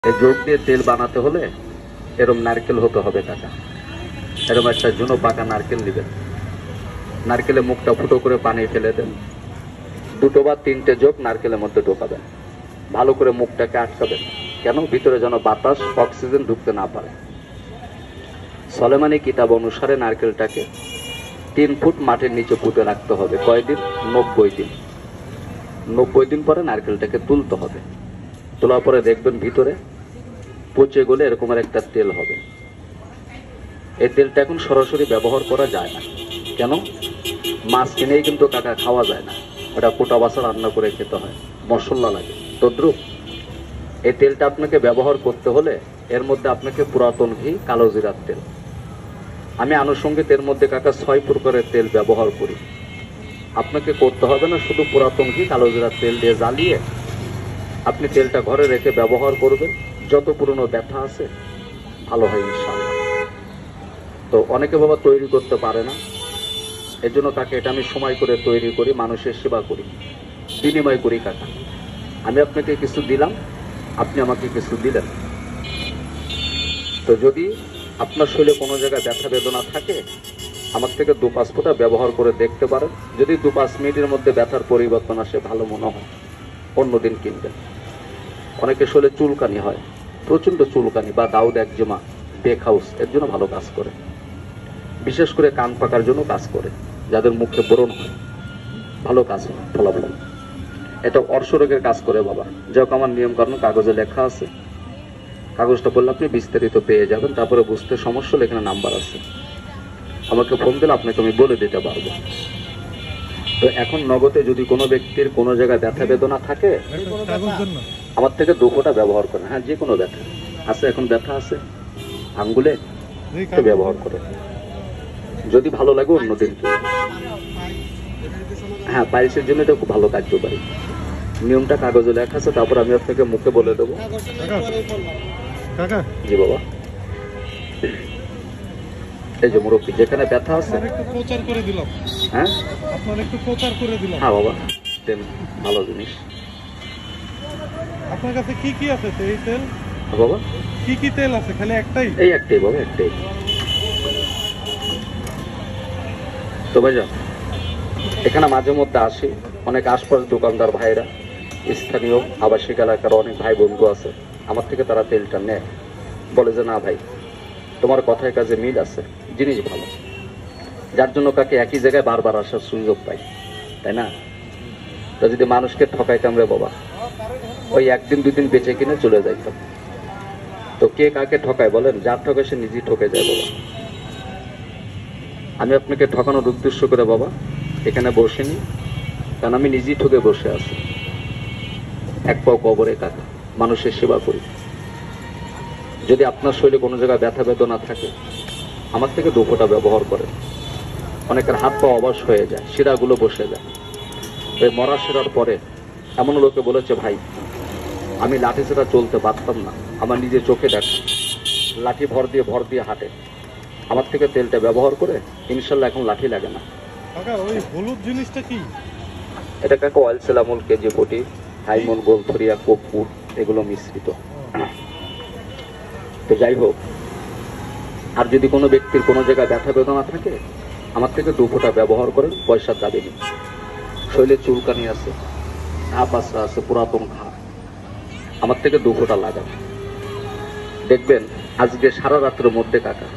এই জোর দিয়ে তেল বানাতে হলে এরম নারকেল হতে হবে কাকা। এরম একটা জুনো পাকা নারকেল নেবেন, নারকেলের মুখটা ফুটো করে পানি ফেলে দেন, 2 বা 3টে যোগ নারকেলের মধ্যে ঢোকাবেন, ভালো করে মুখটাকে আটকাবেন, কেন ভিতরে যেন বাতাস অক্সিজেন ঢুকতে না পারে। সলেমানি কিতাব অনুসারে নারকেলটাকে 3 ফুট মাটির নিচে পুঁতে রাখতে হবে। কয়দিন? 90 দিন। 90 দিন পরে নারকেলটাকে তুলতে হবে। তোলার পরে দেখবেন ভিতরে পচে গেলে এরকমের একটা তেল হবে। এই তেলটা এখন সরাসরি ব্যবহার করা যায় না। কেন? মাছ কিনেই কিন্তু কাকা খাওয়া যায় না, ওটা কোটা বাসা রান্না করে খেতে হয়, মশলা লাগে। তদ্রুপ এই তেলটা আপনাকে ব্যবহার করতে হলে এর মধ্যে আপনাকে পুরাতন ঘি, কালো জিরার তেল, আমি আনুষঙ্গিক এর মধ্যে কাকা 6 প্রকারের তেল ব্যবহার করি। আপনাকে করতে হবে না, শুধু পুরাতন ঘি, কালো জিরার তেল দিয়ে জ্বালিয়ে আপনি তেলটা ঘরে রেখে ব্যবহার করবেন। যত পুরনো ব্যথা আছে ভালো হয় ইনশাআল্লাহ। তো অনেকে বাবা তৈরি করতে পারে না, এর জন্য তাকে এটা আমি সময় করে তৈরি করি, মানুষের সেবা করি, বিনিময় করি কাকা। আমি আপনাকে কিছু দিলাম, আপনি আমাকে কিছু দিলেন। তো যদি আপনার শরীরে কোনো জায়গায় ব্যথা বেদনা থাকে, আমার থেকে 2-5 ফোঁটা ব্যবহার করে দেখতে পারেন। যদি 2-5 মিনিটের মধ্যে ব্যথার পরিবর্তন আসে, ভালো মনে হয়, অন্যদিন কিনবেন। অনেকের শরীরে চুলকানি হয়, প্রচণ্ড চুলকানি বা দাউদ একজিমা, বেক হাউস, এর জন্য ভালো কাজ করে। বিশেষ করে কান পাকার জন্য কাজ করে, যাদের মুখে ব্রণ হয়, ভালো কাজ হয়, ফলাফল। এটা অর্শরোগের কাজ করে বাবা। যাক, আমার নিয়ম কানুন কাগজে লেখা আছে, কাগজটা বললে আপনি বিস্তারিত পেয়ে যাবেন। তারপরে বুঝতে সমস্যা হলে এখানে নাম্বার আছে, আমাকে ফোন দিলে আপনাকে আমি বলে দিতে পারবো। তো এখন নগদে যদি কোনো ব্যক্তির কোনো জায়গায় ব্যথা বেদনা থাকে, আমার থেকে 2 ফোঁটা ব্যবহার করেন। হ্যাঁ, যে কোনো ব্যথা আছে, এখন ব্যথা আছে আঙ্গুলে, ব্যবহার করে, যদি ভালো লাগে অন্যদিন কি। হ্যাঁ, পাইলসের জন্য এটা খুব ভালো কার্যকারী। নিয়মটা কাগজে লেখা আছে, তারপর আমি আপনাকে মুখে বলে দেবো। জি বাবা, এই যে মুরব্বী, যেখানে ব্যথা আছে হ্যাঁ হ্যাঁ বাবা, তেল ভালো জিনিস। আপনার কাছে কি কি আছে এই তেল? বাবা কি কি তেল আছে? খালি একটাই? এই একটাই বাবা, একটাই। তো ভাইজান, এখানে মাঝে মধ্যে আসি, অনেক আশপাশ দোকানদার ভাইরা, স্থানীয় আবাসিক এলাকার অনেক ভাই বন্ধু আছে, আমার থেকে তারা তেলটা নেয়, বলে যে না ভাই, তোমার কথায় কাজে মিল আছে, জিনিস ভালো। যার জন্য কাকে একই জায়গায় বারবার আসার সুযোগ পাই, তাই না? তো যদি মানুষকে ঠকাইতাম রে বাবা, ওই 1 দিন 2 দিন বেঁচে কিনে চলে যাইতাম। তো কে কাকে ঠকায় বলেন? যার ঠকায় সে নিজেই ঠকে যায় বাবা। আমি আপনাকে ঠকানোর উদ্দেশ্য করে বাবা এখানে বসিনি, কারণ আমি নিজেই ঠকে বসে আছি। 1 পাও কবরে কাকা, মানুষের সেবা করি। যদি আপনার শরীরে কোনো জায়গায় ব্যথা বেদনা থাকে, আমার থেকে 2 ফোঁটা ব্যবহার করেন। অনেকের হাত পা অবশ হয়ে যায়, শিরাগুলো বসে যায়। ওই মরা শিরার পরে এমন লোকে বলেছে, ভাই আমি লাঠি ছাড়া চলতে পারতাম না, আমার নিজের চোখে দেখা, লাঠি ভর দিয়ে হাঁটে। আমার থেকে তেলটা ব্যবহার করে ইনশাল্লাহ এখন লাঠি লাগে না। ওই হলুদ জিনিসটা কি? এটা কাকা অয়েল সেলামুল, কেজি পটি, হাইমন, গোলথরিয়া, কর্পূর, এগুলো মিশ্রিত। তো যাই হোক, আর যদি কোনো ব্যক্তির কোনো জায়গায় ব্যথা বেদনা থাকে, আমার থেকে 2 ফোঁটা ব্যবহার করেন, পয়সার দাবি নেই। শরীরে চুলকানি আছে, ঘা পাসরা আছে, পুরাতন ঘা, আমার থেকে 2 ফোঁটা লাগান। দেখবেন আজকে সারা রাত্রের মধ্যে কাকা